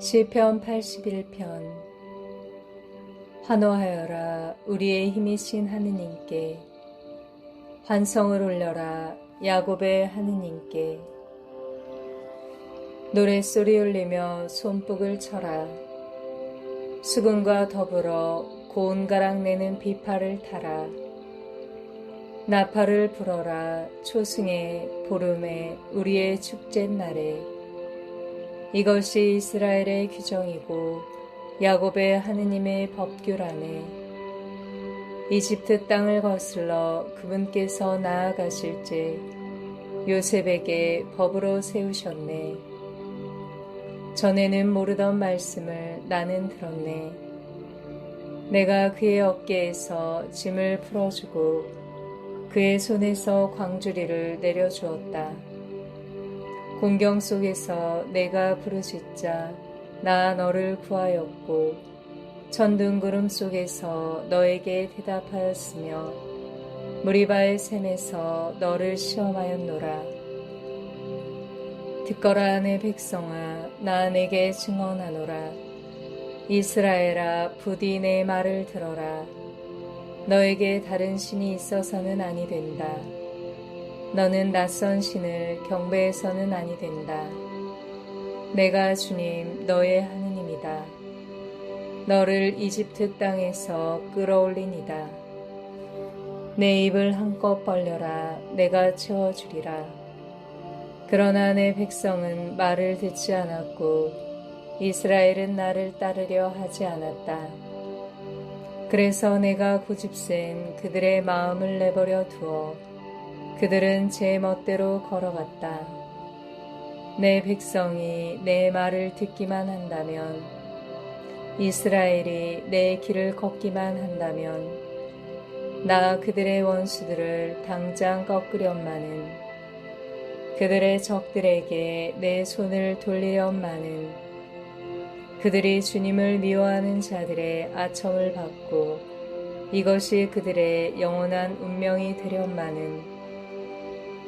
시편 81편. 환호하여라 우리의 힘이신 하느님께, 환성을 올려라 야곱의 하느님께. 노랫소리 울리며 손뼉을 쳐라. 수금과 더불어 고운 가락 내는 비파를 타라. 나팔을 불어라 초승에 보름에 우리의 축제날에. 이것이 이스라엘의 규정이고 야곱의 하느님의 법규라네. 이집트 땅을 거슬러 그분께서 나아가실지 요셉에게 법으로 세우셨네. 전에는 모르던 말씀을 나는 들었네. 내가 그의 어깨에서 짐을 풀어주고 그의 손에서 광주리를 내려주었다. 공경 속에서 내가 부르짖자 나 너를 구하였고, 천둥구름 속에서 너에게 대답하였으며 무리바의 샘에서 너를 시험하였노라. 듣거라 내 백성아, 나 내게 증언하노라. 이스라엘아, 부디 내 말을 들어라. 너에게 다른 신이 있어서는 아니 된다. 너는 낯선 신을 경배해서는 아니 된다. 내가 주님 너의 하느님이다. 너를 이집트 땅에서 끌어올리니다. 내 입을 한껏 벌려라. 내가 채워주리라. 그러나 내 백성은 말을 듣지 않았고 이스라엘은 나를 따르려 하지 않았다. 그래서 내가 고집센 그들의 마음을 내버려 두어 그들은 제 멋대로 걸어갔다. 내 백성이 내 말을 듣기만 한다면, 이스라엘이 내 길을 걷기만 한다면, 나 그들의 원수들을 당장 꺾으련마는, 그들의 적들에게 내 손을 돌리련마는, 그들이 주님을 미워하는 자들의 아첨을 받고 이것이 그들의 영원한 운명이 되련마는,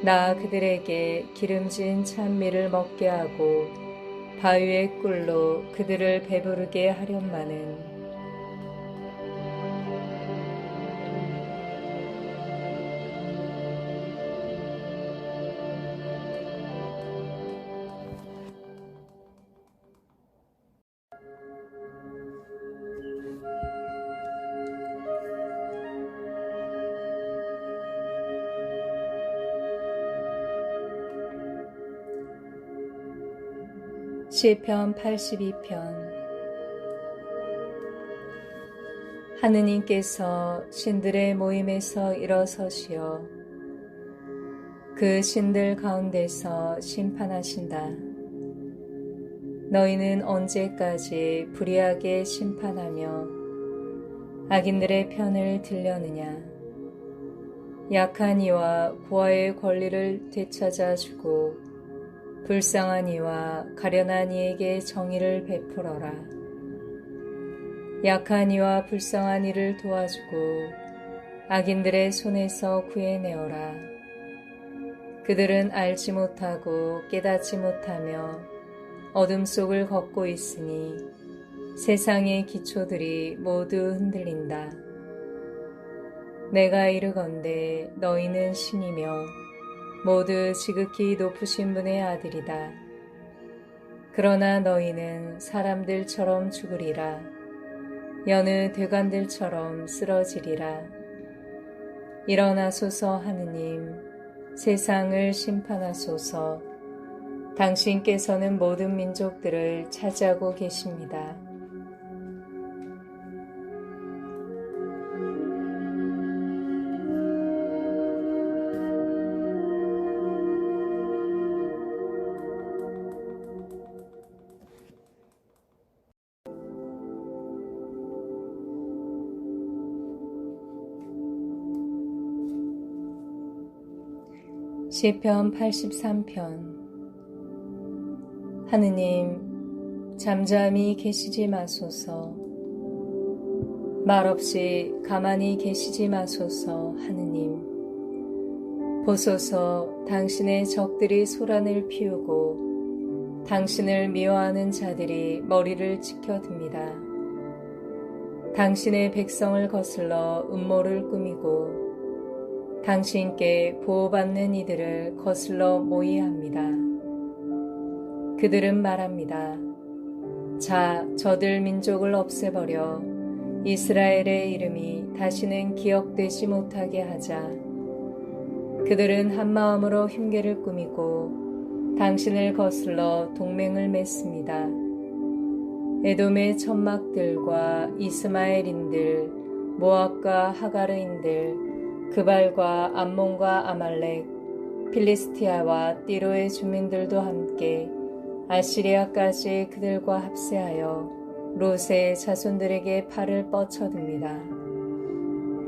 나 그들에게 기름진 찬미를 먹게 하고 바위의 꿀로 그들을 배부르게 하련마는. 시편 82편. 하느님께서 신들의 모임에서 일어서시어 그 신들 가운데서 심판하신다. 너희는 언제까지 불의하게 심판하며 악인들의 편을 들려느냐. 약한 이와 고아의 권리를 되찾아주고 불쌍한 이와 가련한 이에게 정의를 베풀어라. 약한 이와 불쌍한 이를 도와주고 악인들의 손에서 구해내어라. 그들은 알지 못하고 깨닫지 못하며 어둠 속을 걷고 있으니 세상의 기초들이 모두 흔들린다. 내가 이르건대 너희는 신이며 모두 지극히 높으신 분의 아들이다. 그러나 너희는 사람들처럼 죽으리라. 여느 되관들처럼 쓰러지리라. 일어나소서 하느님, 세상을 심판하소서. 당신께서는 모든 민족들을 차지하고 계십니다. 시편 83편. 하느님, 잠잠히 계시지 마소서. 말없이 가만히 계시지 마소서. 하느님, 보소서. 당신의 적들이 소란을 피우고 당신을 미워하는 자들이 머리를 치켜듭니다. 당신의 백성을 거슬러 음모를 꾸미고 당신께 보호받는 이들을 거슬러 모의합니다. 그들은 말합니다. 자, 저들 민족을 없애버려 이스라엘의 이름이 다시는 기억되지 못하게 하자. 그들은 한마음으로 흉계를 꾸미고 당신을 거슬러 동맹을 맺습니다. 에돔의 천막들과 이스마엘인들, 모압과 하가르인들, 그발과 암몬과 아말렉, 필리스티아와 띠로의 주민들도 함께 아시리아까지 그들과 합세하여 롯의 자손들에게 팔을 뻗쳐듭니다.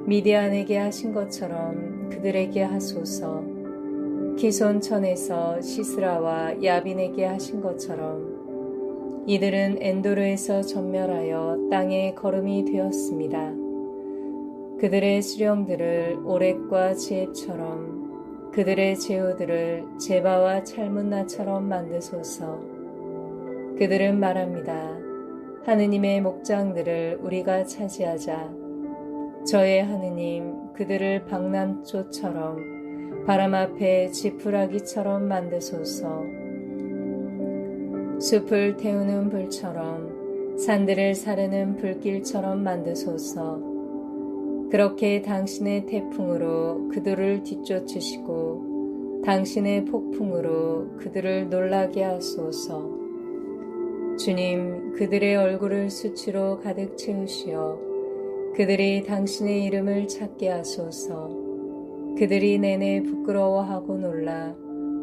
미디안에게 하신 것처럼 그들에게 하소서. 기손천에서 시스라와 야빈에게 하신 것처럼 이들은 엔도르에서 전멸하여 땅에 거름이 되었습니다. 그들의 수령들을 오렉과 지앱처럼 그들의 제후들을 제바와 찰문나처럼 만드소서. 그들은 말합니다. 하느님의 목장들을 우리가 차지하자. 저의 하느님 그들을 방남초처럼 바람 앞에 지푸라기처럼 만드소서. 숲을 태우는 불처럼 산들을 사르는 불길처럼 만드소서. 그렇게 당신의 태풍으로 그들을 뒤쫓으시고 당신의 폭풍으로 그들을 놀라게 하소서. 주님, 그들의 얼굴을 수치로 가득 채우시어 그들이 당신의 이름을 찾게 하소서. 그들이 내내 부끄러워하고 놀라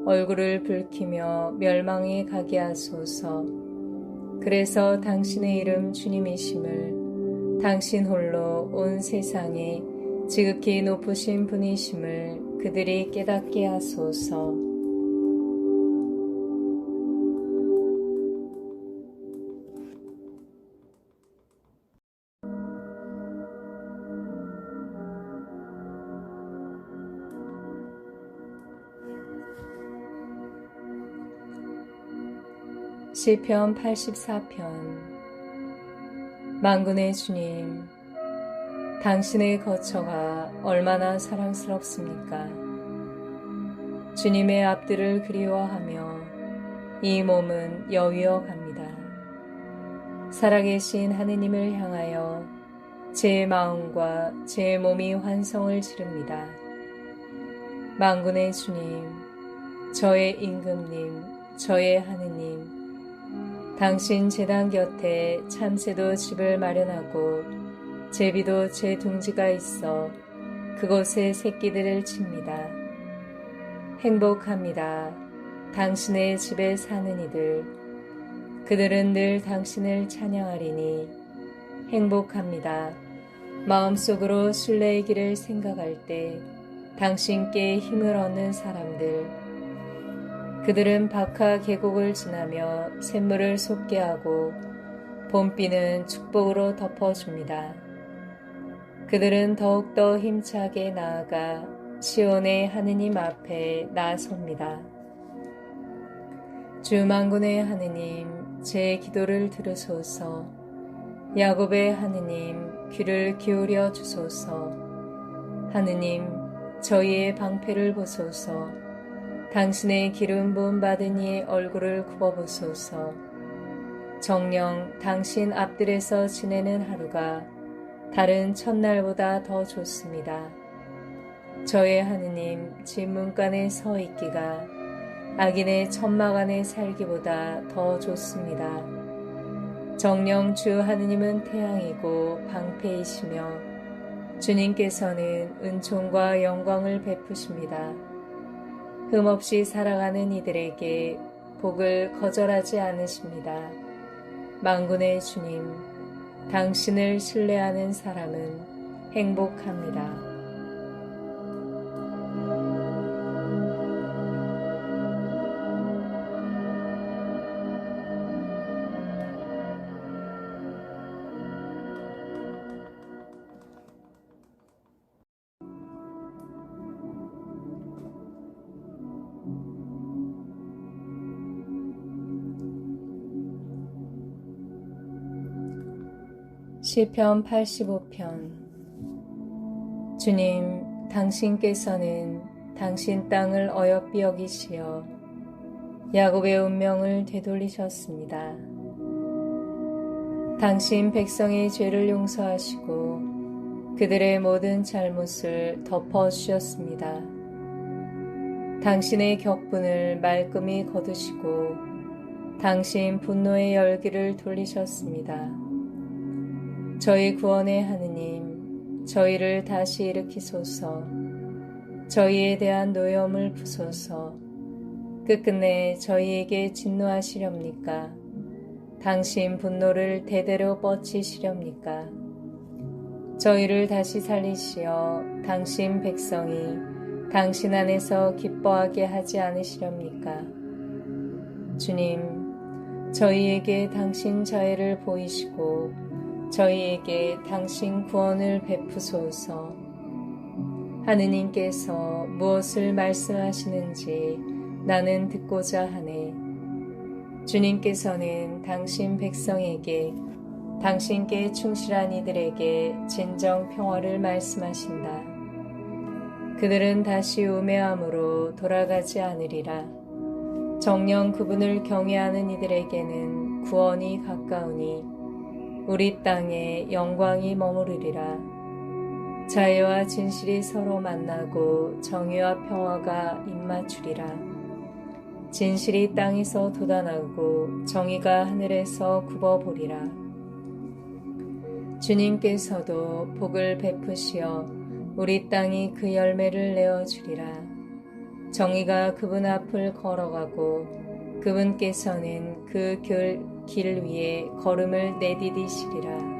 얼굴을 붉히며 멸망에 가게 하소서. 그래서 당신의 이름 주님이심을 당신 홀로 온 세상에 지극히 높으신 분이심을 그들이 깨닫게 하소서. 시편 84편. 만군의 주님, 당신의 거처가 얼마나 사랑스럽습니까? 주님의 앞들을 그리워하며 이 몸은 여위어 갑니다. 살아계신 하느님을 향하여 제 마음과 제 몸이 환성을 지릅니다. 만군의 주님, 저의 임금님, 저의 하느님, 당신 제단 곁에 참새도 집을 마련하고 제비도 제 둥지가 있어 그곳에 새끼들을 칩니다. 행복합니다. 당신의 집에 사는 이들. 그들은 늘 당신을 찬양하리니 행복합니다. 마음속으로 순례의 길을 생각할 때 당신께 힘을 얻는 사람들. 그들은 박하 계곡을 지나며 샘물을 솟게 하고 봄비는 축복으로 덮어줍니다. 그들은 더욱더 힘차게 나아가 시온의 하느님 앞에 나섭니다. 주 만군의 하느님, 제 기도를 들으소서. 야곱의 하느님, 귀를 기울여 주소서. 하느님, 저희의 방패를 보소서. 당신의 기름 부음 받은 이의 얼굴을 굽어보소서. 정녕 당신 앞들에서 지내는 하루가 다른 첫날보다 더 좋습니다. 저의 하느님, 집 문간에 서 있기가 악인의 천막 안에 살기보다 더 좋습니다. 정녕 주 하느님은 태양이고 방패이시며 주님께서는 은총과 영광을 베푸십니다. 흠없이 살아가는 이들에게 복을 거절하지 않으십니다. 만군의 주님, 당신을 신뢰하는 사람은 행복합니다. 시편 85편. 주님, 당신께서는 당신 땅을 어여삐 여기시어 야곱의 운명을 되돌리셨습니다. 당신 백성의 죄를 용서하시고 그들의 모든 잘못을 덮어주셨습니다. 당신의 격분을 말끔히 거두시고 당신 분노의 열기를 돌리셨습니다. 저희 구원의 하느님, 저희를 다시 일으키소서. 저희에 대한 노여움을 푸소서. 끝끝내 저희에게 진노하시렵니까? 당신 분노를 대대로 뻗치시렵니까? 저희를 다시 살리시어 당신 백성이 당신 안에서 기뻐하게 하지 않으시렵니까? 주님, 저희에게 당신 자애를 보이시고 저희에게 당신 구원을 베푸소서. 하느님께서 무엇을 말씀하시는지 나는 듣고자 하네. 주님께서는 당신 백성에게 당신께 충실한 이들에게 진정 평화를 말씀하신다. 그들은 다시 우매함으로 돌아가지 않으리라. 정녕 그분을 경외하는 이들에게는 구원이 가까우니 우리 땅에 영광이 머무르리라. 자애와 진실이 서로 만나고 정의와 평화가 입맞추리라. 진실이 땅에서 돋아나고 정의가 하늘에서 굽어보리라. 주님께서도 복을 베푸시어 우리 땅이 그 열매를 내어주리라. 정의가 그분 앞을 걸어가고 그분께서는 그 길 위에 걸음을 내디디시리라.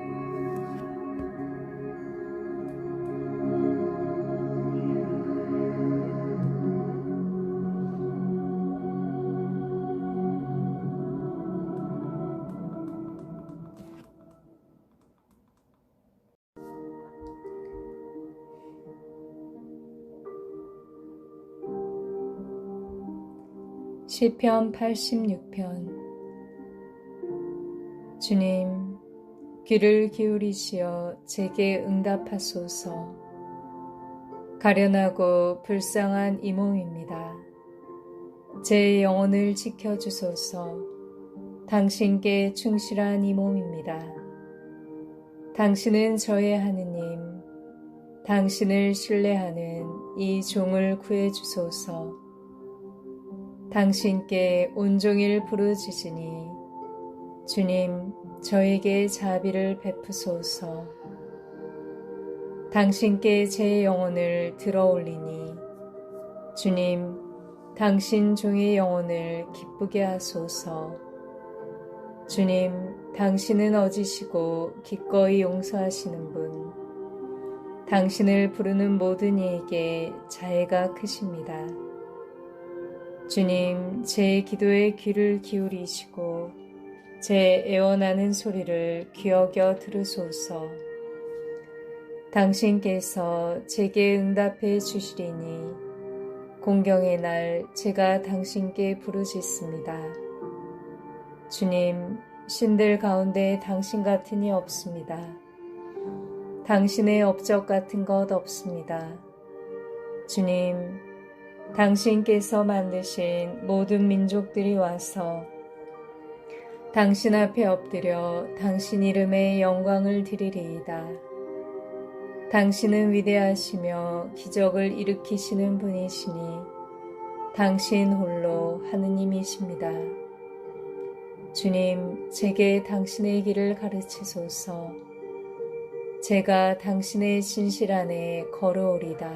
시편 86편. 주님, 귀를 기울이시어 제게 응답하소서. 가련하고 불쌍한 이 몸입니다. 제 영혼을 지켜주소서. 당신께 충실한 이 몸입니다. 당신은 저의 하느님, 당신을 신뢰하는 이 종을 구해주소서. 당신께 온종일 부르짖으니 주님, 저에게 자비를 베푸소서. 당신께 제 영혼을 들어올리니 주님, 당신 종의 영혼을 기쁘게 하소서. 주님, 당신은 어지시고 기꺼이 용서하시는 분. 당신을 부르는 모든 이에게 자애가 크십니다. 주님, 제 기도에 귀를 기울이시고 제 애원하는 소리를 귀여겨 들으소서. 당신께서 제게 응답해 주시리니 공경의 날 제가 당신께 부르짖습니다. 주님, 신들 가운데 당신 같은 이 없습니다. 당신의 업적 같은 것 없습니다. 주님, 당신께서 만드신 모든 민족들이 와서 당신 앞에 엎드려 당신 이름의 영광을 드리리이다. 당신은 위대하시며 기적을 일으키시는 분이시니 당신 홀로 하느님이십니다. 주님, 제게 당신의 길을 가르치소서. 제가 당신의 진실 안에 걸어오리다.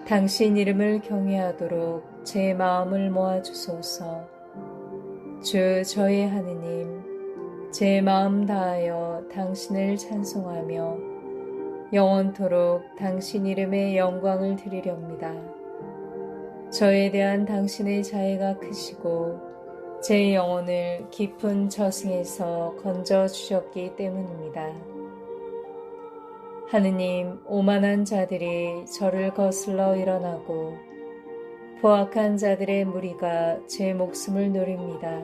당신 이름을 경외하도록 제 마음을 모아주소서. 주 저의 하느님, 제 마음 다하여 당신을 찬송하며 영원토록 당신 이름의 영광을 드리렵니다. 저에 대한 당신의 자애가 크시고 제 영혼을 깊은 저승에서 건져주셨기 때문입니다. 하느님, 오만한 자들이 저를 거슬러 일어나고 포악한 자들의 무리가 제 목숨을 노립니다.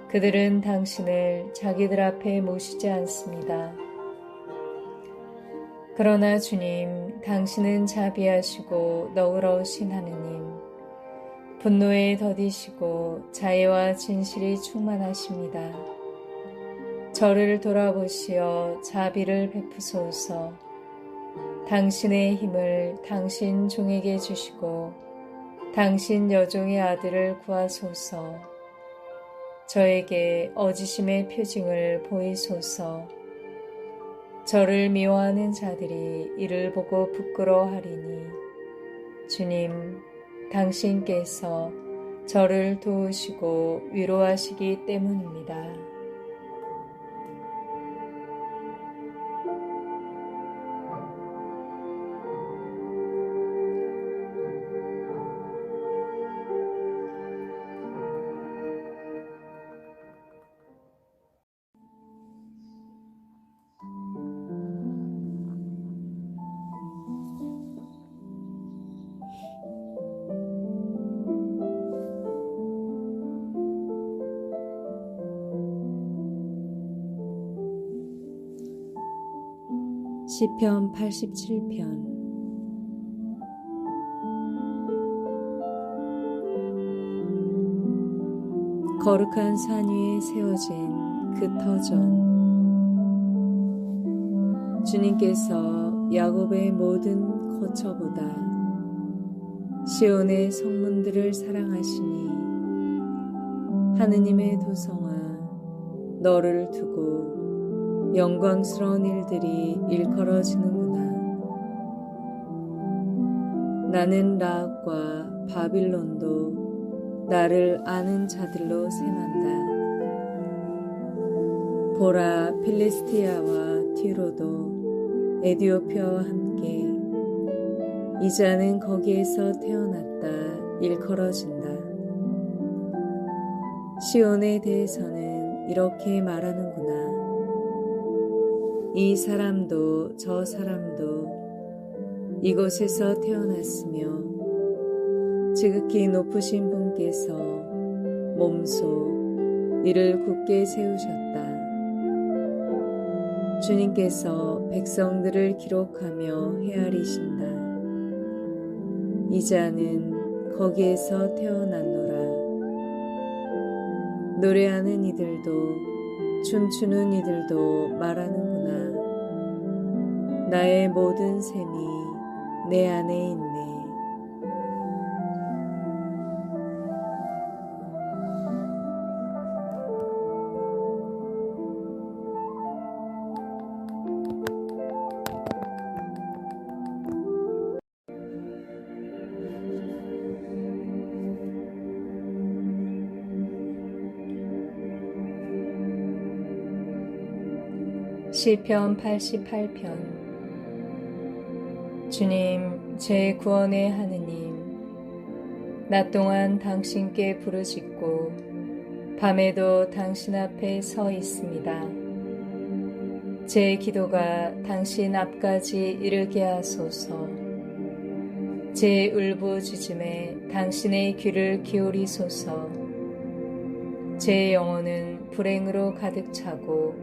그들은 당신을 자기들 앞에 모시지 않습니다. 그러나 주님, 당신은 자비하시고 너그러우신 하느님, 분노에 더디시고 자애와 진실이 충만하십니다. 저를 돌아보시어 자비를 베푸소서. 당신의 힘을 당신 종에게 주시고 당신 여종의 아들을 구하소서. 저에게 어지심의 표징을 보이소서. 저를 미워하는 자들이 이를 보고 부끄러워하리니 주님, 당신께서 저를 도우시고 위로하시기 때문입니다. 시편 87편. 거룩한 산 위에 세워진 그 터전. 주님께서 야곱의 모든 거처보다 시온의 성문들을 사랑하시니 하느님의 도성아, 너를 두고 영광스러운 일들이 일컬어지는구나. 나는 라합과 바빌론도 나를 아는 자들로 셈한다. 보라, 필리스티아와 티로도 에디오피아와 함께 이 자는 거기에서 태어났다 일컬어진다. 시온에 대해서는 이렇게 말하는구나. 이 사람도 저 사람도 이곳에서 태어났으며 지극히 높으신 분께서 몸소 이를 굳게 세우셨다. 주님께서 백성들을 기록하며 헤아리신다. 이 자는 거기에서 태어났노라. 노래하는 이들도 춤추는 이들도 말하는구나. 나의 모든 셈이 내 안에 있네. 시편 88편. 주님, 제 구원의 하느님, 낮 동안 당신께 부르짖고 밤에도 당신 앞에 서 있습니다. 제 기도가 당신 앞까지 이르게 하소서. 제 울부짖음에 당신의 귀를 기울이소서. 제 영혼은 불행으로 가득 차고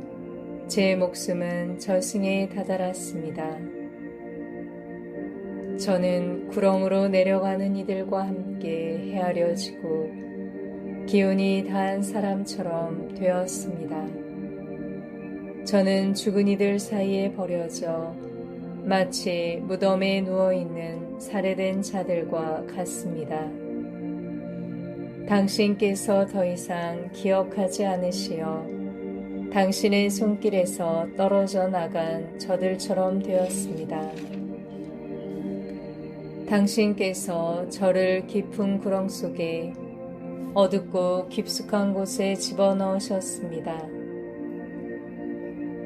제 목숨은 저승에 다다랐습니다. 저는 구렁으로 내려가는 이들과 함께 헤아려지고 기운이 다한 사람처럼 되었습니다. 저는 죽은 이들 사이에 버려져 마치 무덤에 누워있는 살해된 자들과 같습니다. 당신께서 더 이상 기억하지 않으시어 당신의 손길에서 떨어져 나간 저들처럼 되었습니다. 당신께서 저를 깊은 구렁 속에 어둡고 깊숙한 곳에 집어넣으셨습니다.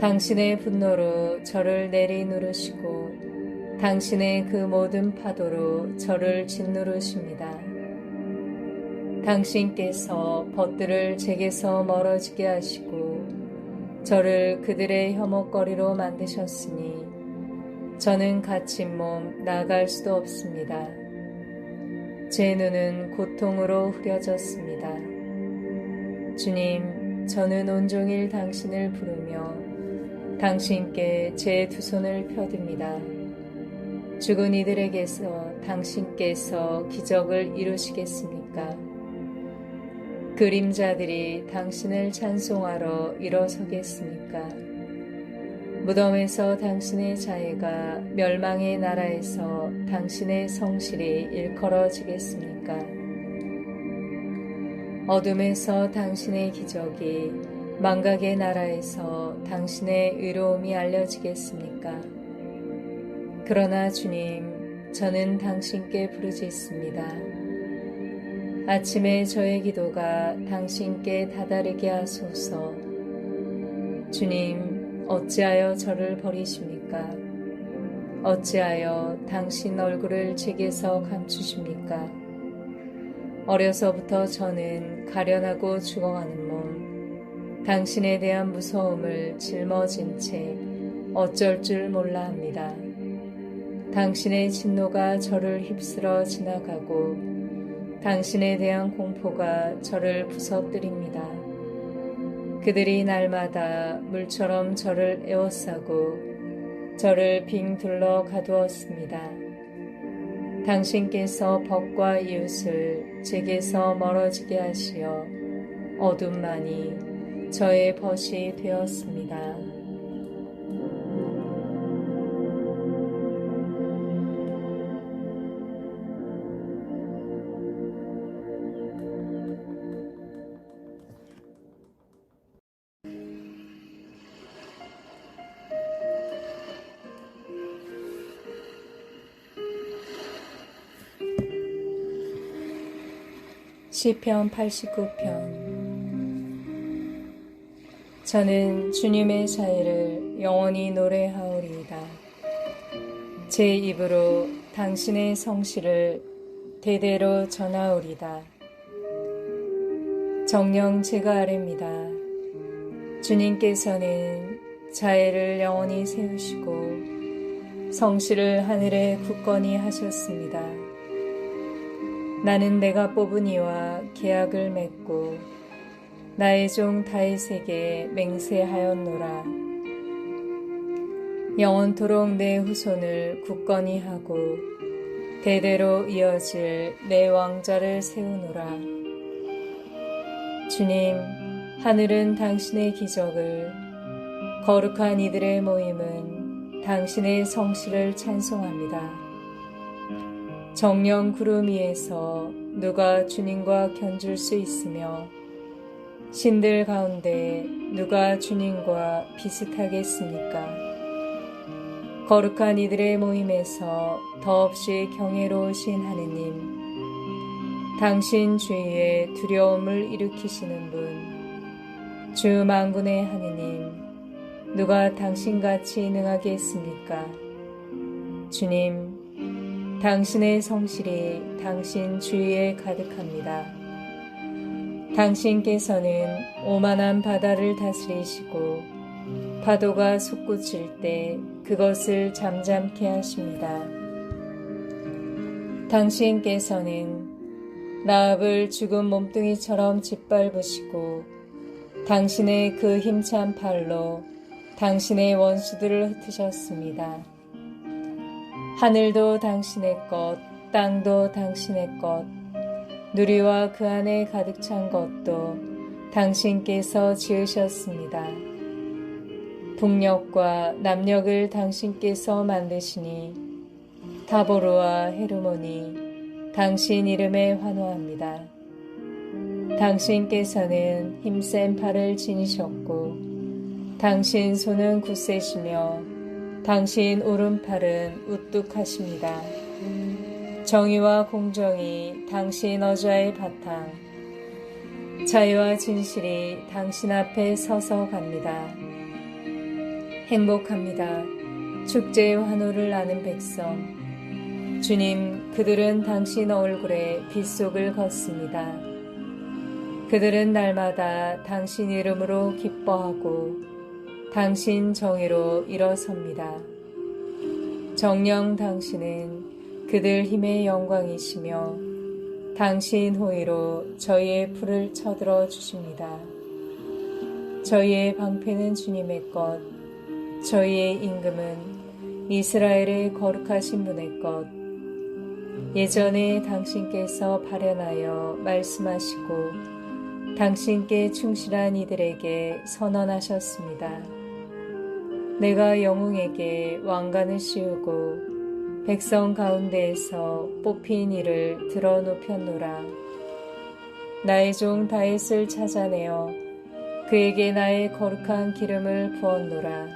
당신의 분노로 저를 내리누르시고 당신의 그 모든 파도로 저를 짓누르십니다. 당신께서 벗들을 제게서 멀어지게 하시고 저를 그들의 혐오거리로 만드셨으니 저는 갇힌 몸 나갈 수도 없습니다. 제 눈은 고통으로 흐려졌습니다. 주님, 저는 온종일 당신을 부르며 당신께 제 두 손을 펴듭니다. 죽은 이들에게서 당신께서 기적을 이루시겠습니까? 그림자들이 당신을 찬송하러 일어서겠습니까? 무덤에서 당신의 자애가 멸망의 나라에서 당신의 성실이 일컬어지겠습니까? 어둠에서 당신의 기적이 망각의 나라에서 당신의 의로움이 알려지겠습니까? 그러나 주님, 저는 당신께 부르짖습니다. 아침에 저의 기도가 당신께 다다르게 하소서. 주님, 어찌하여 저를 버리십니까? 어찌하여 당신 얼굴을 제게서 감추십니까? 어려서부터 저는 가련하고 죽어가는 몸, 당신에 대한 무서움을 짊어진 채 어쩔 줄 몰라 합니다. 당신의 진노가 저를 휩쓸어 지나가고 당신에 대한 공포가 저를 부서뜨립니다. 그들이 날마다 물처럼 저를 에워싸고 저를 빙 둘러 가두었습니다. 당신께서 벗과 이웃을 제게서 멀어지게 하시어 어둠만이 저의 벗이 되었습니다. 시편 89편. 저는 주님의 자애를 영원히 노래하오리이다. 제 입으로 당신의 성실을 대대로 전하오리다. 정녕 제가 아뢰입니다. 주님께서는 자애를 영원히 세우시고 성실을 하늘에 굳건히 하셨습니다. 나는 내가 뽑은 이와 계약을 맺고 나의 종 다윗에게 맹세하였노라. 영원토록 내 후손을 굳건히 하고 대대로 이어질 내 왕자를 세우노라. 주님, 하늘은 당신의 기적을, 거룩한 이들의 모임은 당신의 성실을 찬송합니다. 정령 구름 위에서 누가 주님과 견줄 수 있으며 신들 가운데 누가 주님과 비슷하겠습니까? 거룩한 이들의 모임에서 더없이 경외로우신 하느님, 당신 주위에 두려움을 일으키시는 분, 주 만군의 하느님, 누가 당신같이 능하겠습니까? 주님, 당신의 성실이 당신 주위에 가득합니다. 당신께서는 오만한 바다를 다스리시고 파도가 솟구칠 때 그것을 잠잠케 하십니다. 당신께서는 라합을 죽은 몸뚱이처럼 짓밟으시고 당신의 그 힘찬 팔로 당신의 원수들을 흩으셨습니다. 하늘도 당신의 것, 땅도 당신의 것, 누리와 그 안에 가득 찬 것도 당신께서 지으셨습니다. 북녘과 남녘을 당신께서 만드시니 타보르와 헤르몬이 당신 이름에 환호합니다. 당신께서는 힘센 팔을 지니셨고 당신 손은 굳세시며 당신 오른팔은 우뚝하십니다. 정의와 공정이 당신 어좌의 바탕, 자유와 진실이 당신 앞에 서서 갑니다. 행복합니다. 축제의 환호를 아는 백성. 주님, 그들은 당신 얼굴에 빗속을 걷습니다. 그들은 날마다 당신 이름으로 기뻐하고 당신 정의로 일어섭니다. 정녕 당신은 그들 힘의 영광이시며 당신 호의로 저희의 풀을 쳐들어 주십니다. 저희의 방패는 주님의 것, 저희의 임금은 이스라엘의 거룩하신 분의 것. 예전에 당신께서 발현하여 말씀하시고 당신께 충실한 이들에게 선언하셨습니다. 내가 영웅에게 왕관을 씌우고 백성 가운데에서 뽑힌 이를 들어 높였노라. 나의 종 다윗을 찾아내어 그에게 나의 거룩한 기름을 부었노라.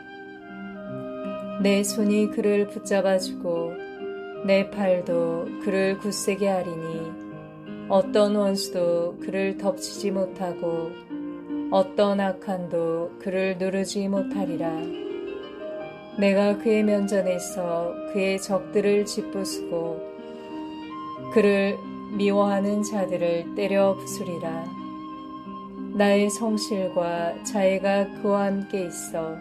내 손이 그를 붙잡아주고 내 팔도 그를 굳세게 하리니 어떤 원수도 그를 덮치지 못하고 어떤 악한도 그를 누르지 못하리라. 내가 그의 면전에서 그의 적들을 짓부수고 그를 미워하는 자들을 때려 부수리라. 나의 성실과 자애가 그와 함께 있어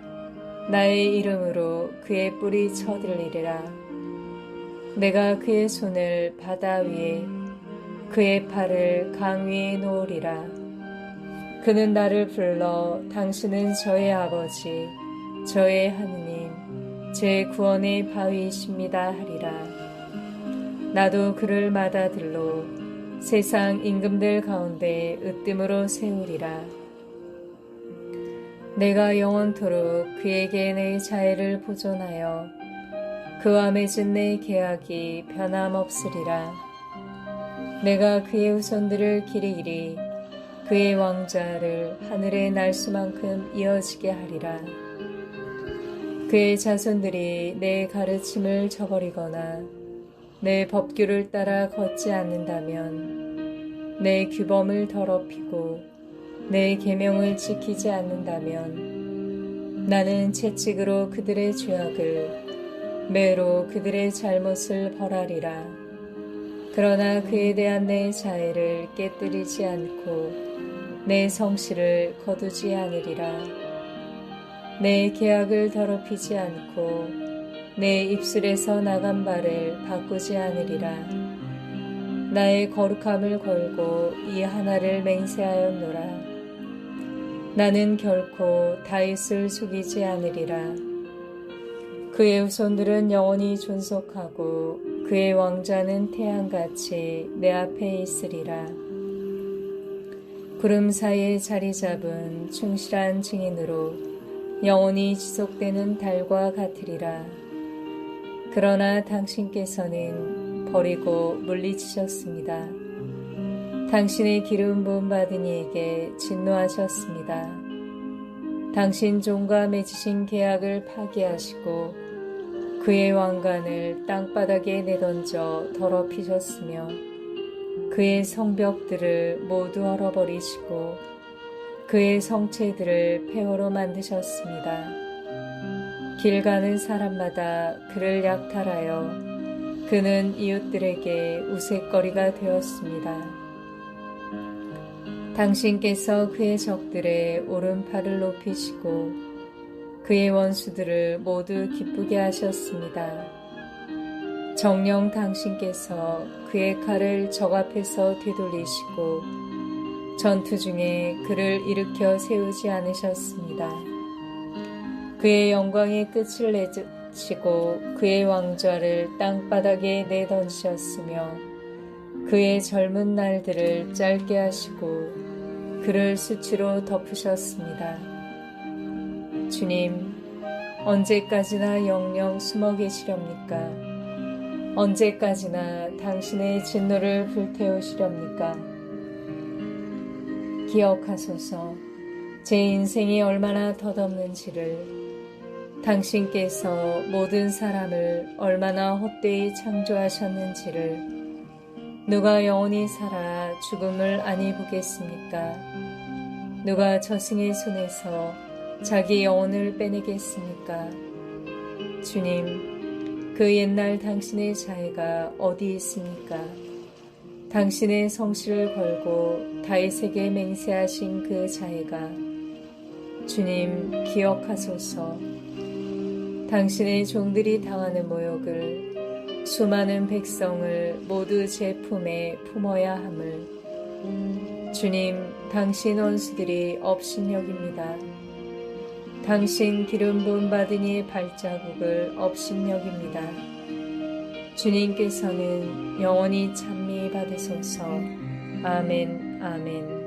나의 이름으로 그의 뿔이 쳐들리리라. 내가 그의 손을 바다 위에 그의 팔을 강 위에 놓으리라. 그는 나를 불러 당신은 저의 아버지, 저의 하느님, 제 구원의 바위이십니다 하리라. 나도 그를 맏아들로 세상 임금들 가운데 으뜸으로 세우리라. 내가 영원토록 그에게 내 자애를 보존하여 그와 맺은 내 계약이 변함없으리라. 내가 그의 후손들을 길이리 그의 왕자를 하늘의 날수만큼 이어지게 하리라. 그의 자손들이 내 가르침을 저버리거나 내 법규를 따라 걷지 않는다면, 내 규범을 더럽히고 내 계명을 지키지 않는다면 나는 채찍으로 그들의 죄악을, 매로 그들의 잘못을 벌하리라. 그러나 그에 대한 내 자애를 깨뜨리지 않고 내 성실을 거두지 않으리라. 내 계약을 더럽히지 않고 내 입술에서 나간 말을 바꾸지 않으리라. 나의 거룩함을 걸고 이 하나를 맹세하였노라. 나는 결코 다윗을 속이지 않으리라. 그의 후손들은 영원히 존속하고 그의 왕자는 태양같이 내 앞에 있으리라. 구름 사이에 자리 잡은 충실한 증인으로 영원히 지속되는 달과 같으리라. 그러나 당신께서는 버리고 물리치셨습니다. 당신의 기름 부음 받은 이에게 진노하셨습니다. 당신 종과 맺으신 계약을 파기하시고 그의 왕관을 땅바닥에 내던져 더럽히셨으며 그의 성벽들을 모두 헐어버리시고 그의 성체들을 폐허로 만드셨습니다. 길 가는 사람마다 그를 약탈하여 그는 이웃들에게 우윳거리가 되었습니다. 당신께서 그의 적들의 오른팔을 높이시고 그의 원수들을 모두 기쁘게 하셨습니다. 정녕 당신께서 그의 칼을 적 앞에서 되돌리시고 전투 중에 그를 일으켜 세우지 않으셨습니다. 그의 영광의 끝을 내치고 그의 왕좌를 땅바닥에 내던지셨으며 그의 젊은 날들을 짧게 하시고 그를 수치로 덮으셨습니다. 주님, 언제까지나 영영 숨어 계시렵니까? 언제까지나 당신의 진노를 불태우시렵니까? 기억하소서. 제 인생이 얼마나 덧없는지를, 당신께서 모든 사람을 얼마나 헛되이 창조하셨는지를, 누가 영원히 살아 죽음을 아니 보겠습니까? 누가 저승의 손에서 자기 영혼을 빼내겠습니까? 주님, 그 옛날 당신의 자애가 어디 있습니까? 당신의 성실을 걸고 다윗에게 맹세하신 그 자애가, 주님 기억하소서. 당신의 종들이 당하는 모욕을, 수많은 백성을 모두 제 품에 품어야 함을, 주님, 당신 원수들이 업신여깁니다. 당신 기름 부음 받은 이의 발자국을 업신여깁니다. 주님께서는 영원히 찬미 받으소서. 아멘, 아멘.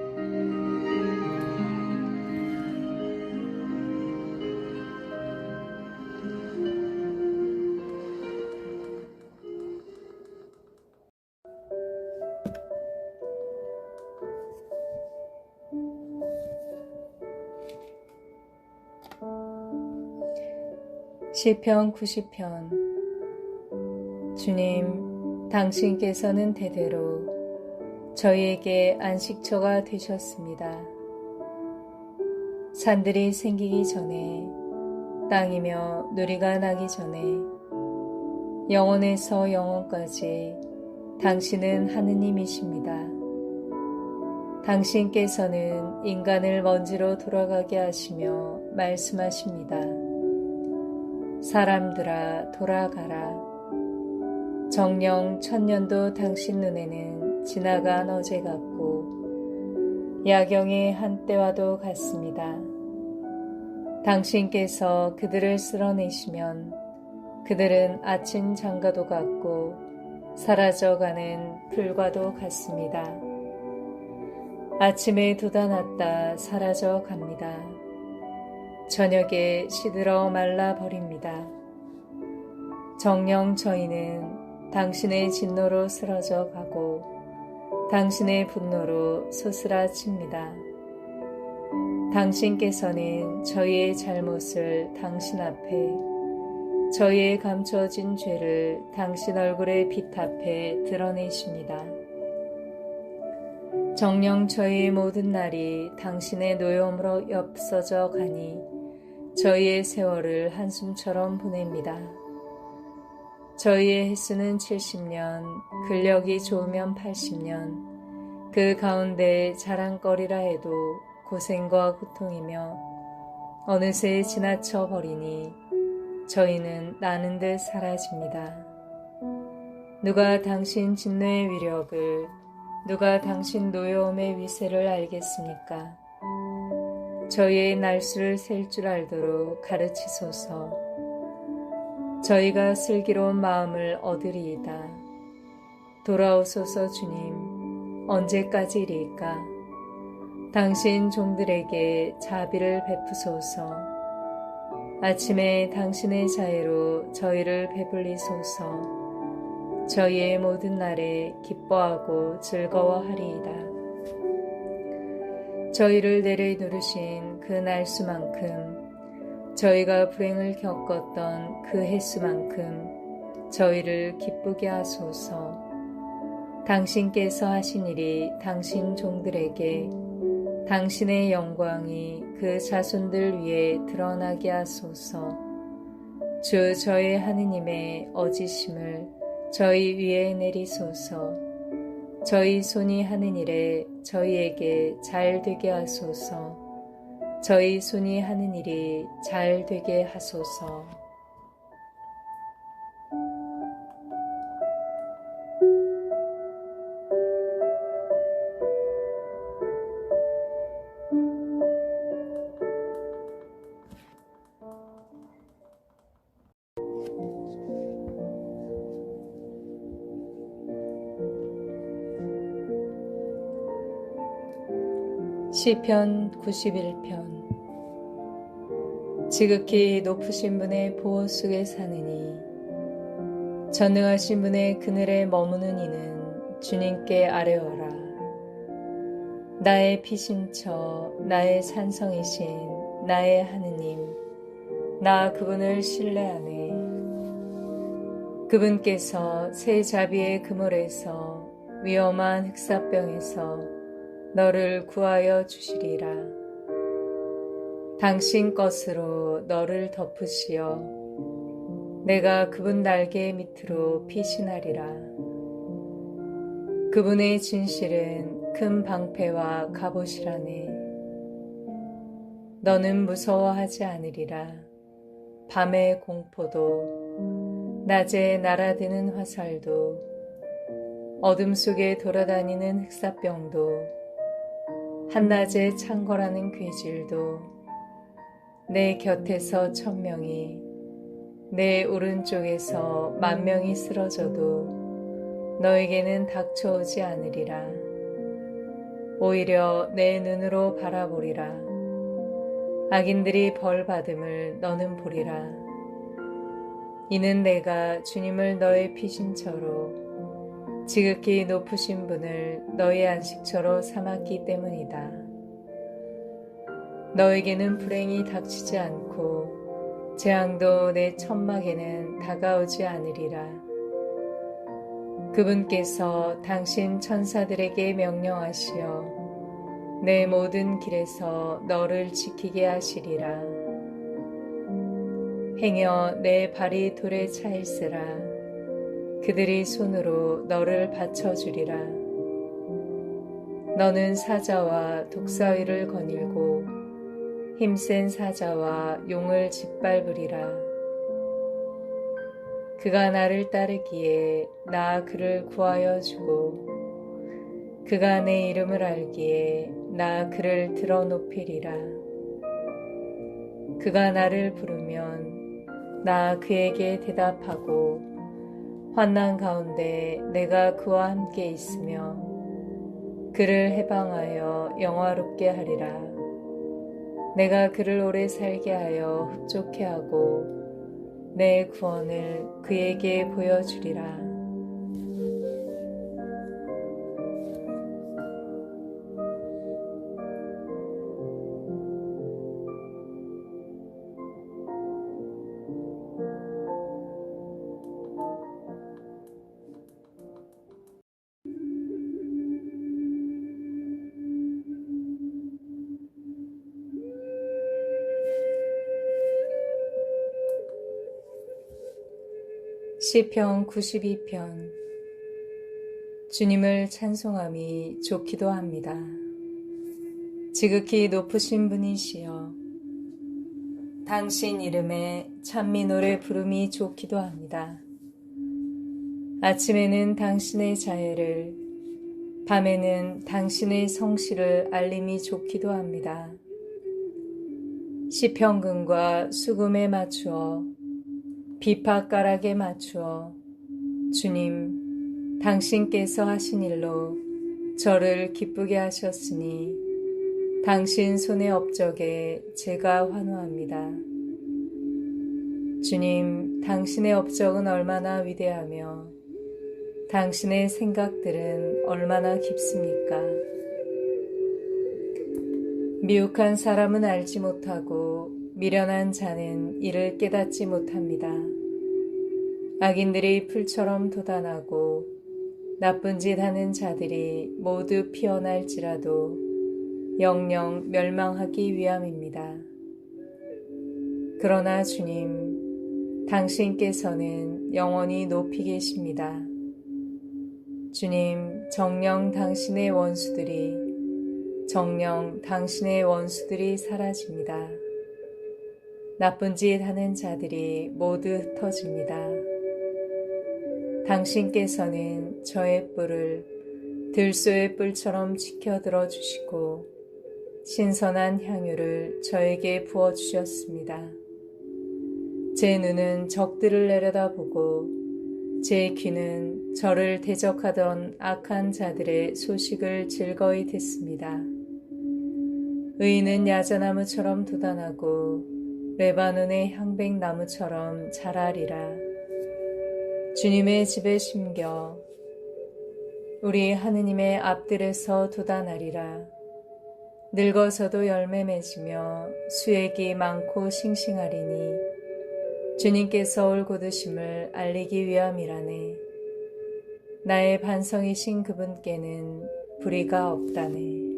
시편 90편. 주님, 당신께서는 대대로 저희에게 안식처가 되셨습니다. 산들이 생기기 전에, 땅이며 누리가 나기 전에, 영원에서 영원까지 당신은 하느님이십니다. 당신께서는 인간을 먼지로 돌아가게 하시며 말씀하십니다. 사람들아 돌아가라. 정녕 천년도 당신 눈에는 지나간 어제 같고 야경의 한때와도 같습니다. 당신께서 그들을 쓸어내시면 그들은 아침 장가도 같고 사라져가는 풀과도 같습니다. 아침에 돋아났다 사라져 갑니다. 저녁에 시들어 말라버립니다. 정녕 저희는 당신의 진노로 쓰러져 가고 당신의 분노로 소스라칩니다. 당신께서는 저희의 잘못을 당신 앞에, 저희의 감춰진 죄를 당신 얼굴의 빛 앞에 드러내십니다. 정녕 저희의 모든 날이 당신의 노여움으로 엽서져 가니 저희의 세월을 한숨처럼 보냅니다. 저희의 횟수는 70년, 근력이 좋으면 80년, 그 가운데 자랑거리라 해도 고생과 고통이며 어느새 지나쳐 버리니 저희는 나는 듯 사라집니다. 누가 당신 진노의 위력을, 누가 당신 노여움의 위세를 알겠습니까? 저희의 날수를 셀 줄 알도록 가르치소서. 저희가 슬기로운 마음을 얻으리이다. 돌아오소서 주님, 언제까지리까? 당신 종들에게 자비를 베푸소서. 아침에 당신의 자애로 저희를 배불리소서. 저희의 모든 날에 기뻐하고 즐거워하리이다. 저희를 내려누르신 그 날수만큼, 저희가 불행을 겪었던 그 횟수만큼 저희를 기쁘게 하소서. 당신께서 하신 일이 당신 종들에게, 당신의 영광이 그 자손들 위에 드러나게 하소서. 주 저의 하느님의 어지심을 저희 위에 내리소서. 저희 손이 하는 일에 저희에게 잘 되게 하소서. 저희 손이 하는 일이 잘 되게 하소서. 시편 91편. 지극히 높으신 분의 보호 속에 사느니 전능하신 분의 그늘에 머무는 이는 주님께 아뢰어라. 나의 피신처, 나의 산성이신 나의 하느님, 나 그분을 신뢰하네. 그분께서 새 자비의 그물에서, 위험한 흑사병에서 너를 구하여 주시리라. 당신 것으로 너를 덮으시어 내가 그분 날개 밑으로 피신하리라. 그분의 진실은 큰 방패와 갑옷이라네. 너는 무서워하지 않으리라. 밤의 공포도, 낮에 날아드는 화살도, 어둠 속에 돌아다니는 흑사병도, 한낮에 창궐하는 괴질도, 내 곁에서 1000명이 내 오른쪽에서 10,000명이 쓰러져도 너에게는 닥쳐오지 않으리라. 오히려 내 눈으로 바라보리라. 악인들이 벌 받음을 너는 보리라. 이는 내가 주님을 너의 피신처로 지극히 높으신 분을 너의 안식처로 삼았기 때문이다. 너에게는 불행이 닥치지 않고 재앙도 내 천막에는 다가오지 않으리라. 그분께서 당신 천사들에게 명령하시어 내 모든 길에서 너를 지키게 하시리라. 행여 내 발이 돌에 차일세라. 그들이 손으로 너를 받쳐주리라. 너는 사자와 독사위를 거닐고 힘센 사자와 용을 짓밟으리라. 그가 나를 따르기에 나 그를 구하여 주고 그가 내 이름을 알기에 나 그를 들어 높이리라. 그가 나를 부르면 나 그에게 대답하고 환난 가운데 내가 그와 함께 있으며 그를 해방하여 영화롭게 하리라. 내가 그를 오래 살게 하여 흡족해 하고 내 구원을 그에게 보여주리라. 시편 92편. 주님을 찬송함이 좋기도 합니다. 지극히 높으신 분이시여 당신 이름에 찬미 노래 부름이 좋기도 합니다. 아침에는 당신의 자애를, 밤에는 당신의 성실을 알림이 좋기도 합니다. 시편근과 수금에 맞추어 비파가락에 맞추어 주님, 당신께서 하신 일로 저를 기쁘게 하셨으니 당신 손의 업적에 제가 환호합니다. 주님, 당신의 업적은 얼마나 위대하며 당신의 생각들은 얼마나 깊습니까? 미혹한 사람은 알지 못하고 미련한 자는 이를 깨닫지 못합니다. 악인들이 풀처럼 돋아나고 나쁜 짓 하는 자들이 모두 피어날지라도 영영 멸망하기 위함입니다. 그러나 주님, 당신께서는 영원히 높이 계십니다. 주님, 정녕 당신의 원수들이 사라집니다. 나쁜 짓 하는 자들이 모두 흩어집니다. 당신께서는 저의 뿔을 들소의 뿔처럼 지켜 들어주시고 신선한 향유를 저에게 부어주셨습니다. 제 눈은 적들을 내려다보고 제 귀는 저를 대적하던 악한 자들의 소식을 즐거이 듣습니다. 의인은 야자나무처럼 돋아나고 레바논의 향백나무처럼 자라리라. 주님의 집에 심겨 우리 하느님의 앞들에서 돋아나리라. 늙어서도 열매 맺으며 수액이 많고 싱싱하리니 주님께서 올 곧으심을 알리기 위함이라네. 나의 반성이신 그분께는 불의가 없다네.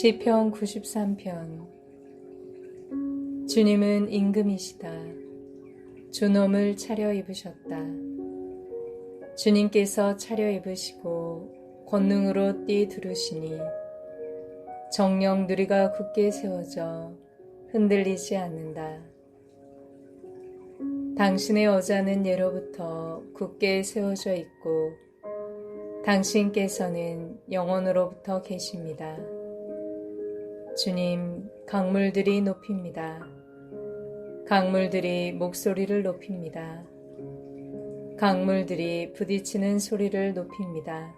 시편 93편. 주님은 임금이시다. 존엄을 차려입으셨다. 주님께서 차려입으시고 권능으로 띠 두르시니 정령 누리가 굳게 세워져 흔들리지 않는다. 당신의 어자는 예로부터 굳게 세워져 있고 당신께서는 영원으로부터 계십니다. 주님, 강물들이 높입니다. 강물들이 목소리를 높입니다. 강물들이 부딪히는 소리를 높입니다.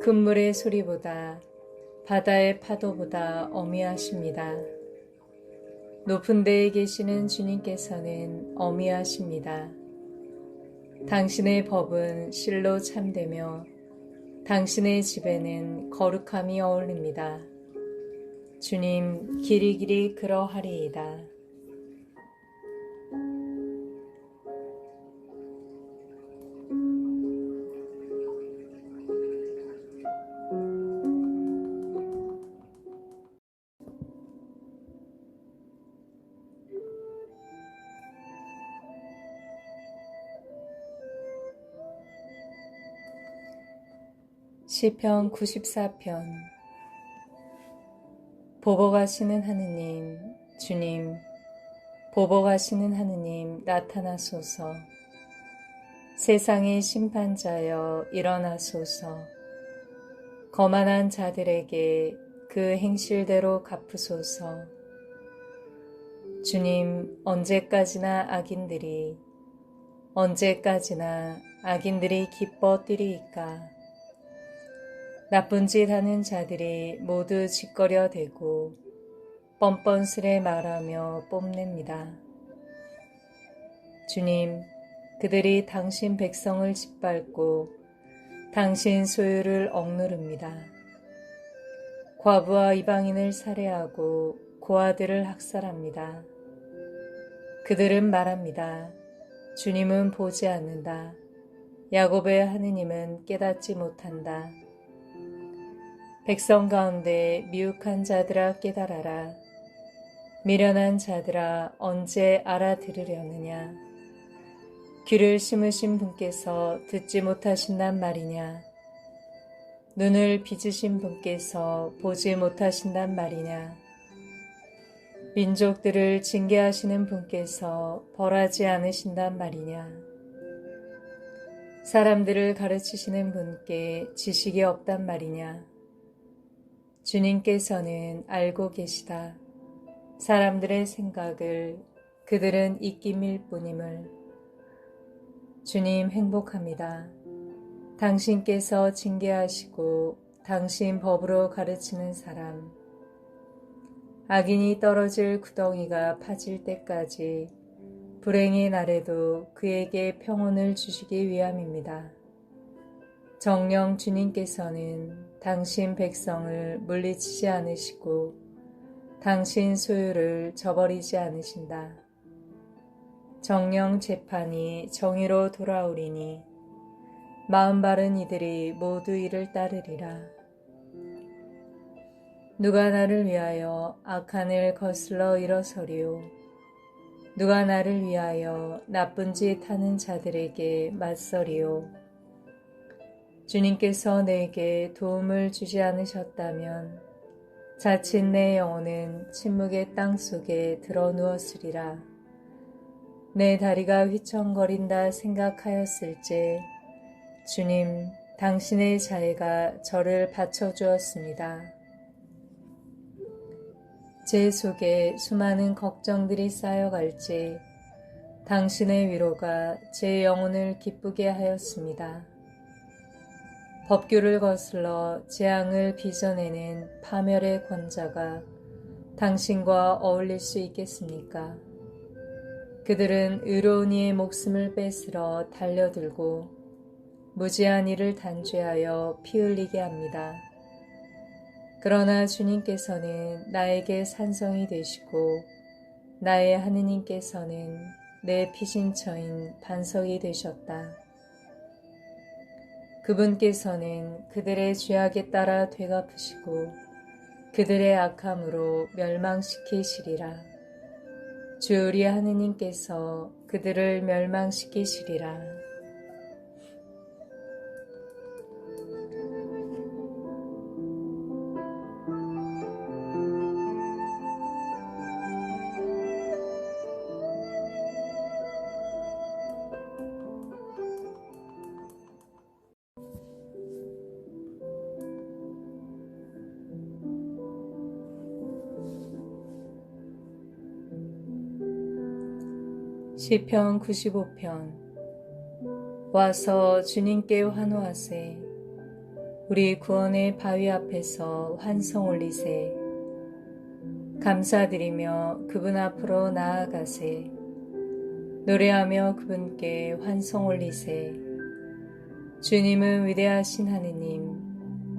큰 물의 소리보다 바다의 파도보다 어미하십니다. 높은 데에 계시는 주님께서는 어미하십니다. 당신의 법은 실로 참되며 당신의 집에는 거룩함이 어울립니다. 주님, 길이 그러하리이다. 시편 94편. 보복하시는 하느님, 주님, 보복하시는 하느님 나타나소서. 세상의 심판자여 일어나소서. 거만한 자들에게 그 행실대로 갚으소서. 주님, 언제까지나 악인들이 기뻐 뛰리이까. 나쁜 짓 하는 자들이 모두 짓거려 대고 뻔뻔스레 말하며 뽐냅니다. 주님, 그들이 당신 백성을 짓밟고 당신 소유를 억누릅니다. 과부와 이방인을 살해하고 고아들을 학살합니다. 그들은 말합니다. 주님은 보지 않는다. 야곱의 하느님은 깨닫지 못한다. 백성 가운데 미혹한 자들아 깨달아라. 미련한 자들아 언제 알아들으려느냐. 귀를 심으신 분께서 듣지 못하신단 말이냐. 눈을 빚으신 분께서 보지 못하신단 말이냐. 민족들을 징계하시는 분께서 벌하지 않으신단 말이냐. 사람들을 가르치시는 분께 지식이 없단 말이냐. 주님께서는 알고 계시다. 사람들의 생각을 그들은 입김일 뿐임을. 주님 행복합니다. 당신께서 징계하시고 당신 법으로 가르치는 사람. 악인이 떨어질 구덩이가 파질 때까지 불행의 날에도 그에게 평온을 주시기 위함입니다. 정녕 주님께서는 당신 백성을 물리치지 않으시고 당신 소유를 저버리지 않으신다. 정녕 재판이 정의로 돌아오리니 마음 바른 이들이 모두 이를 따르리라. 누가 나를 위하여 악한 일 거슬러 일어서리요. 누가 나를 위하여 나쁜 짓 하는 자들에게 맞서리요. 주님께서 내게 도움을 주지 않으셨다면 자칫 내 영혼은 침묵의 땅 속에 드러누웠으리라. 내 다리가 휘청거린다 생각하였을지 주님, 당신의 자애가 저를 받쳐주었습니다. 제 속에 수많은 걱정들이 쌓여갈지 당신의 위로가 제 영혼을 기쁘게 하였습니다. 법규를 거슬러 재앙을 빚어내는 파멸의 권자가 당신과 어울릴 수 있겠습니까? 그들은 의로운 이의 목숨을 뺏으러 달려들고 무지한 이를 단죄하여 피 흘리게 합니다. 그러나 주님께서는 나에게 산성이 되시고 나의 하느님께서는 내 피신처인 반석이 되셨다. 그분께서는 그들의 죄악에 따라 되갚으시고 그들의 악함으로 멸망시키시리라. 주 우리 하느님께서 그들을 멸망시키시리라. 시편 95편. 와서 주님께 환호하세. 우리 구원의 바위 앞에서 환성 올리세. 감사드리며 그분 앞으로 나아가세. 노래하며 그분께 환성 올리세. 주님은 위대하신 하느님,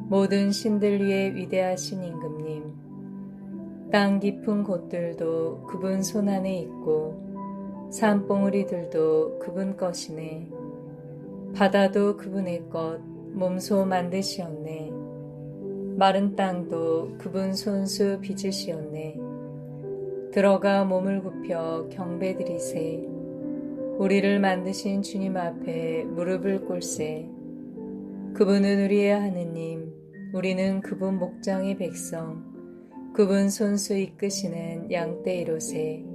모든 신들 위에 위대하신 임금님. 땅 깊은 곳들도 그분 손 안에 있고 산봉우리들도 그분 것이네. 바다도 그분의 것, 몸소 만드시었네. 마른 땅도 그분 손수 빚으시었네. 들어가 몸을 굽혀 경배드리세. 우리를 만드신 주님 앞에 무릎을 꿇세. 그분은 우리의 하느님, 우리는 그분 목장의 백성, 그분 손수 이끄시는 양떼이로세.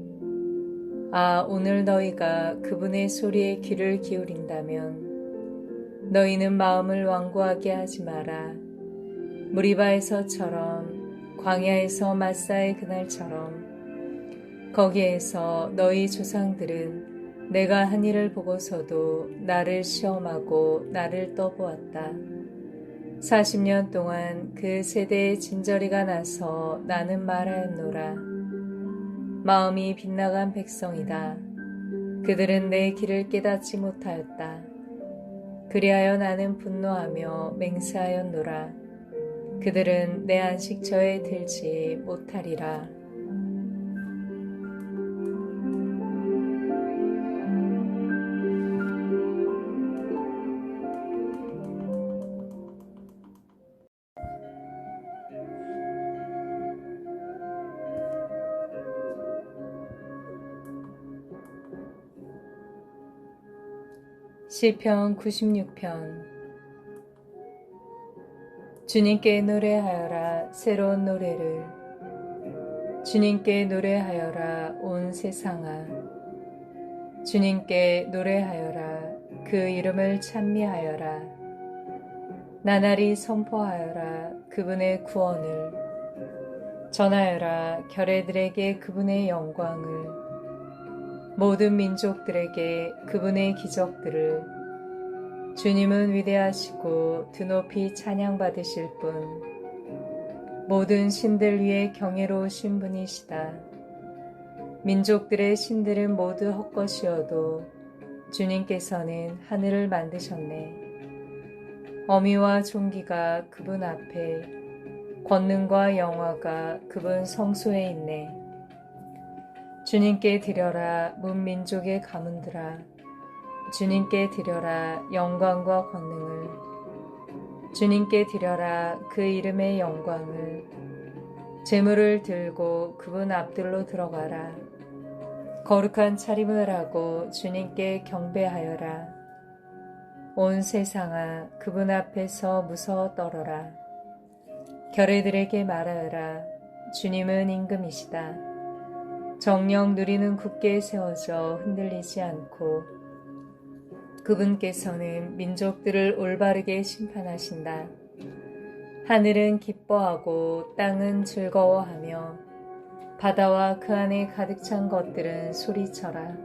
아, 오늘 너희가 그분의 소리에 귀를 기울인다면 너희는 마음을 완고하게 하지 마라. 무리바에서처럼, 광야에서 마사의 그날처럼, 거기에서 너희 조상들은 내가 한 일을 보고서도 나를 시험하고 나를 떠보았다. 40년 동안 그 세대에 진저리가 나서 나는 말하였노라. 마음이 빗나간 백성이다. 그들은 내 길을 깨닫지 못하였다. 그리하여 나는 분노하며 맹세하였노라. 그들은 내 안식처에 들지 못하리라. 시편 96편. 주님께 노래하여라 새로운 노래를. 주님께 노래하여라 온 세상아. 주님께 노래하여라 그 이름을 찬미하여라. 나날이 선포하여라 그분의 구원을. 전하여라 결애들에게 그분의 영광을. 모든 민족들에게 그분의 기적들을. 주님은 위대하시고 드높이 찬양받으실 분, 모든 신들 위에 경외로우신 분이시다. 민족들의 신들은 모두 헛것이어도 주님께서는 하늘을 만드셨네. 어미와 종기가 그분 앞에, 권능과 영화가 그분 성소에 있네. 주님께 드려라 문민족의 가문들아. 주님께 드려라 영광과 권능을. 주님께 드려라 그 이름의 영광을. 제물을 들고 그분 앞들로 들어가라. 거룩한 차림을 하고 주님께 경배하여라. 온 세상아 그분 앞에서 무서워 떨어라. 결애들에게 말하여라. 주님은 임금이시다. 정령 누리는 굳게 세워져 흔들리지 않고 그분께서는 민족들을 올바르게 심판하신다. 하늘은 기뻐하고 땅은 즐거워하며 바다와 그 안에 가득 찬 것들은 소리쳐라.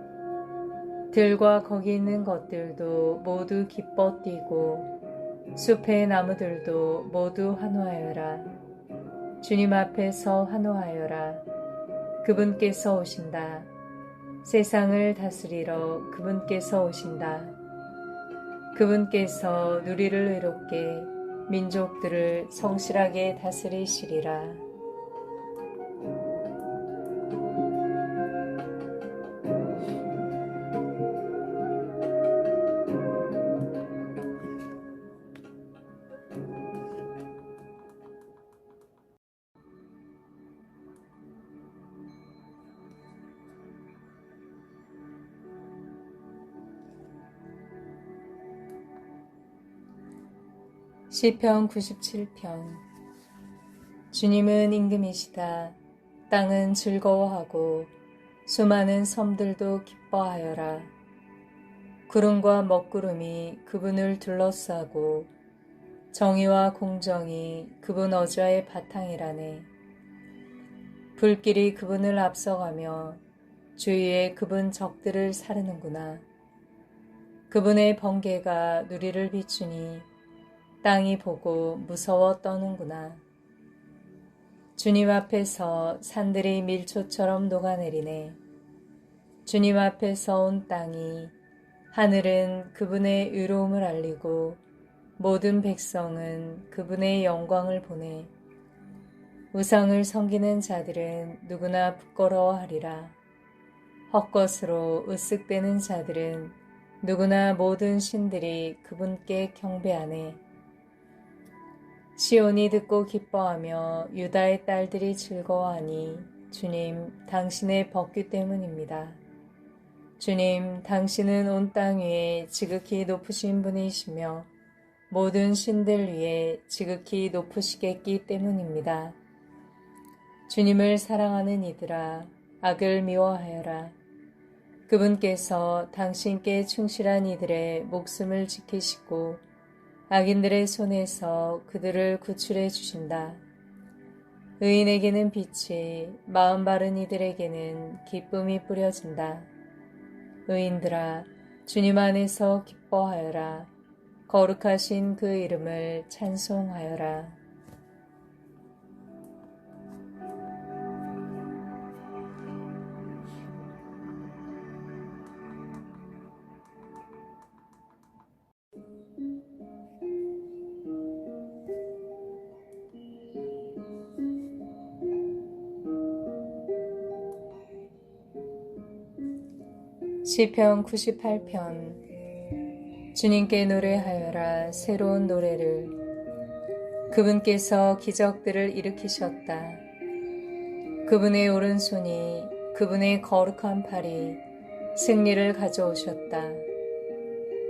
들과 거기 있는 것들도 모두 기뻐 뛰고 숲의 나무들도 모두 환호하여라. 주님 앞에서 환호하여라. 그분께서 오신다. 세상을 다스리러 그분께서 오신다. 그분께서 누리를 의롭게 민족들을 성실하게 다스리시리라. 시편 97편. 주님은 임금이시다. 땅은 즐거워하고 수많은 섬들도 기뻐하여라. 구름과 먹구름이 그분을 둘러싸고 정의와 공정이 그분 어좌의 바탕이라네. 불길이 그분을 앞서가며 주위에 그분 적들을 사르는구나. 그분의 번개가 누리를 비추니 땅이 보고 무서워 떠는구나. 주님 앞에서 산들이 밀초처럼 녹아내리네. 주님 앞에서 온 땅이, 하늘은 그분의 의로움을 알리고 모든 백성은 그분의 영광을 보내. 우상을 섬기는 자들은 누구나 부끄러워하리라. 헛것으로 으쓱대는 자들은 누구나 모든 신들이 그분께 경배하네. 시온이 듣고 기뻐하며 유다의 딸들이 즐거워하니 주님, 당신의 법규 때문입니다. 주님, 당신은 온 땅 위에 지극히 높으신 분이시며 모든 신들 위에 지극히 높으시겠기 때문입니다. 주님을 사랑하는 이들아, 악을 미워하여라. 그분께서 당신께 충실한 이들의 목숨을 지키시고 악인들의 손에서 그들을 구출해 주신다. 의인에게는 빛이, 마음 바른 이들에게는 기쁨이 뿌려진다. 의인들아, 주님 안에서 기뻐하여라. 거룩하신 그 이름을 찬송하여라. 시편 98편. 주님께 노래하여라. 새로운 노래를. 그분께서 기적들을 일으키셨다. 그분의 오른손이, 그분의 거룩한 팔이 승리를 가져오셨다.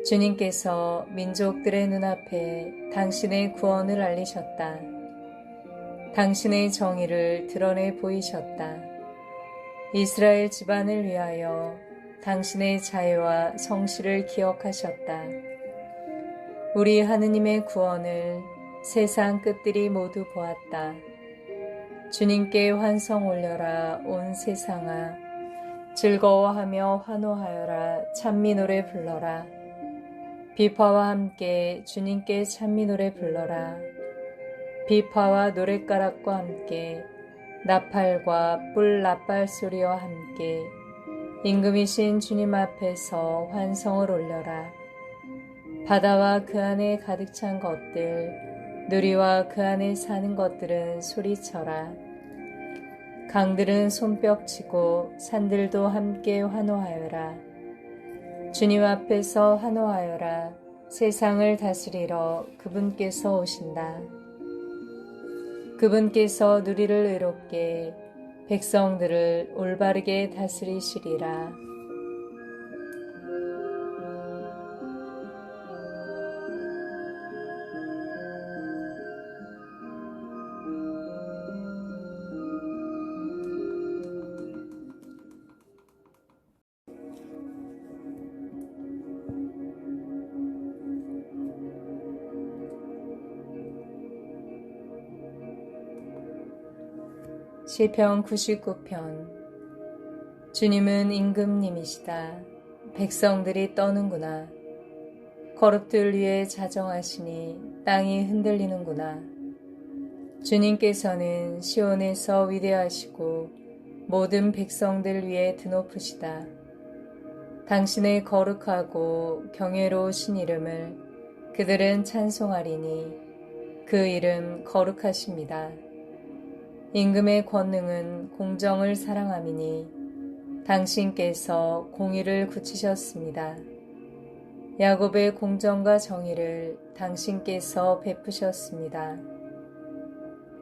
주님께서 민족들의 눈앞에 당신의 구원을 알리셨다. 당신의 정의를 드러내 보이셨다. 이스라엘 집안을 위하여 당신의 자애와 성실을 기억하셨다. 우리 하느님의 구원을 세상 끝들이 모두 보았다. 주님께 환성 올려라 온 세상아. 즐거워하며 환호하여라. 찬미 노래 불러라. 비파와 함께 주님께 찬미 노래 불러라. 비파와 노랫가락과 함께 나팔과 뿔 나팔 소리와 함께 임금이신 주님 앞에서 환성을 올려라. 바다와 그 안에 가득 찬 것들, 누리와 그 안에 사는 것들은 소리쳐라. 강들은 손뼉치고 산들도 함께 환호하여라. 주님 앞에서 환호하여라. 세상을 다스리러 그분께서 오신다. 그분께서 누리를 의롭게, 백성들을 올바르게 다스리시리라. 시편 99편. 주님은 임금님이시다. 백성들이 떠는구나. 거룩들 위에 자정하시니 땅이 흔들리는구나. 주님께서는 시온에서 위대하시고 모든 백성들 위에 드높으시다. 당신의 거룩하고 경외로우신 이름을 그들은 찬송하리니 그 이름 거룩하십니다. 임금의 권능은 공정을 사랑함이니 당신께서 공의를 굳히셨습니다. 야곱의 공정과 정의를 당신께서 베푸셨습니다.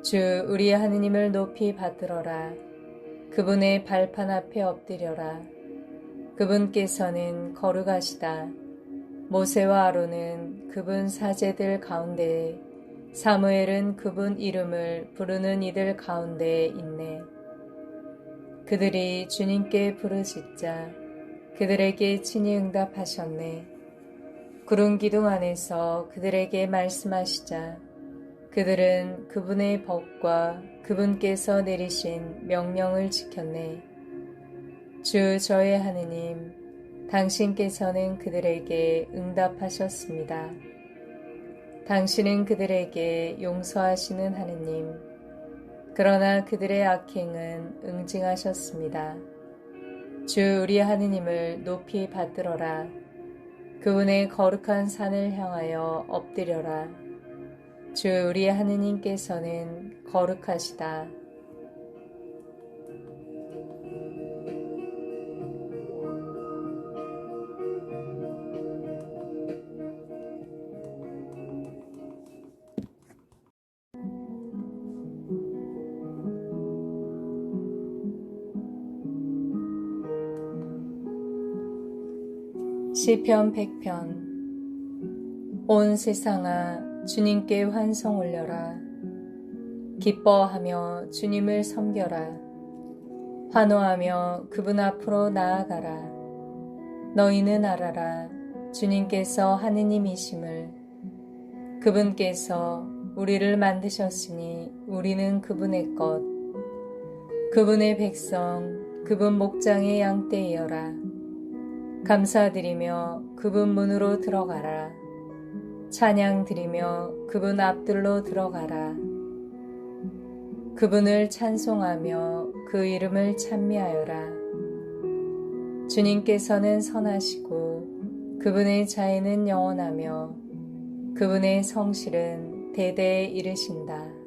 주 우리 하느님을 높이 받들어라. 그분의 발판 앞에 엎드려라. 그분께서는 거룩하시다. 모세와 아론은 그분 사제들 가운데에, 사무엘은 그분 이름을 부르는 이들 가운데에 있네. 그들이 주님께 부르짖자 그들에게 친히 응답하셨네. 구름 기둥 안에서 그들에게 말씀하시자 그들은 그분의 법과 그분께서 내리신 명령을 지켰네. 주 저의 하느님, 당신께서는 그들에게 응답하셨습니다. 당신은 그들에게 용서하시는 하느님, 그러나 그들의 악행은 응징하셨습니다. 주 우리 하느님을 높이 받들어라. 그분의 거룩한 산을 향하여 엎드려라. 주 우리 하느님께서는 거룩하시다. 시편 100편. 온 세상아 주님께 환송 올려라. 기뻐하며 주님을 섬겨라. 환호하며 그분 앞으로 나아가라. 너희는 알아라. 주님께서 하느님이심을. 그분께서 우리를 만드셨으니 우리는 그분의 것. 그분의 백성, 그분 목장의 양떼이여라. 감사드리며 그분 문으로 들어가라. 찬양 드리며 그분 앞들로 들어가라. 그분을 찬송하며 그 이름을 찬미하여라. 주님께서는 선하시고 그분의 자애는 영원하며 그분의 성실은 대대에 이르신다.